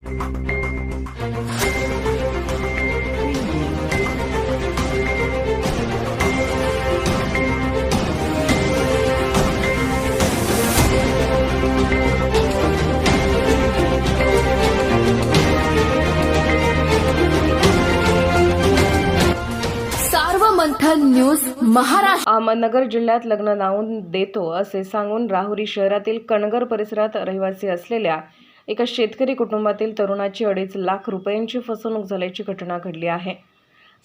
मंथन news Maharashtra. Ahmednagar जिल्ह्यात लग्न लावून देतो असे सांगून राहुरी शहरातील कणगर परिसरात रहिवासी असलेल्या एका शेतकरी कुटुंबातील तरुणाची 2.5 लाख रुपयांची फसवणूक झाल्याची घटना घडली आहे।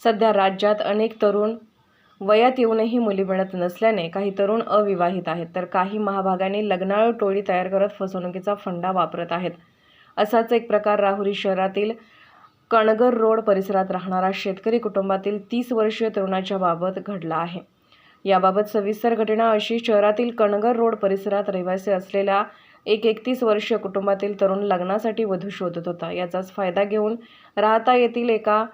सध्या राज्यात अनेक तरुण वयात येऊनही मुली मिळत नसल्याने काही तरुण अविवाहित आहेत, तर काही महाभागाने लग्नाळू टोळी तयार करत फसवणुकीचा फंडा वापरत आहेत। असाच एक प्रकार राहुरी शहरातील कणगर रोड परिसरात राहणारा शेतकरी कुटुंबातील 30 वर्षीय तरुणाच्या बाबत घडला आहे। याबाबत सविस्तर घटना अशी, शहरातील कणगर रोड परिसरात रहिवासी असलेल्या एक 31 वर्षीय कुटुंबातील तरुण लग्नासाठी वधू शोधत होता। याचाच फायदा घेऊन राहता येथील एका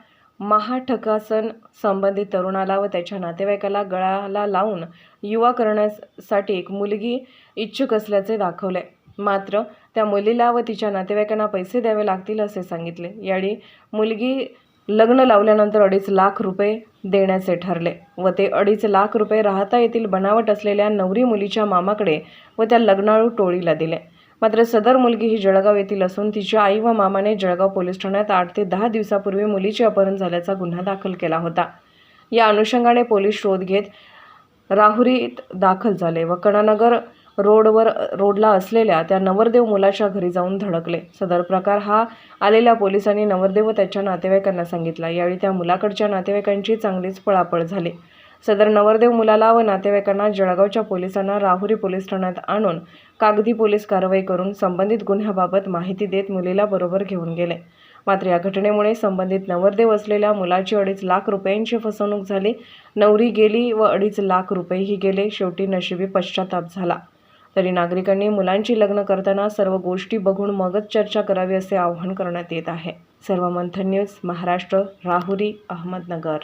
महाठकासन संबंधित तरुणाला व त्याच्या नातेवाईकाला गळाला लावून युवा करण्यासाठी एक मुलगी इच्छुक असल्याचे दाखवले। मात्र त्या मुलीला व तिच्या नातेवाईकांना पैसे द्यावे लागतील असे सांगितले। यावेळी मुलगी लग्न लावल्यानंतर 2.5 लाख रुपये देण्याचे ठरले व ते 2.5 लाख रुपये राहता येथील बनावट असलेल्या नवरी मुलीच्या मामाकडे व त्या लग्नाळू टोळीला दिले। मात्र सदर मुलगी ही जळगाव येथील असून तिच्या आई व मामाने जळगाव पोलीस ठाण्यात 8 ते 10 दिवसापूर्वी मुलीचे अपहरण झाल्याचा गुन्हा दाखल केला होता। या अनुषंगाने पोलीस शोध घेत राहुरीत दाखल झाले व कणगर रोडला असलेल्या त्या नवरदेव मुलाच्या घरी जाऊन धडकले। सदर प्रकार हा आलेल्या पोलिसांनी नवरदेव व त्याच्या नातेवाईकांना सांगितला। यावेळी त्या मुलाकडच्या नातेवाईकांची चांगलीच पळापळ झाली। सदर नवरदेव मुलाला व नातेवाईकांना जळगावच्या पोलिसांना राहुरी पोलीस ठाण्यात आणून कागदी पोलीस कारवाई करून संबंधित गुन्ह्याबाबत माहिती देत मुलीला बरोबर घेऊन गेले। मात्र या घटनेमुळे संबंधित नवरदेव असलेल्या मुलाची 2.5 लाख रुपयांची फसवणूक झाली। नवरी गेली व 2.5 लाख रुपयेही गेले। शेवटी नशिबी पश्चाताप झाला। तरी नागरिकांनी मुलांची लग्न करताना सर्व गोष्टी बघून मगच चर्चा करावी असे आवाहन करण्यात येत आहे। सर्व मंथन न्यूज महाराष्ट्र, राहुरी, अहमदनगर।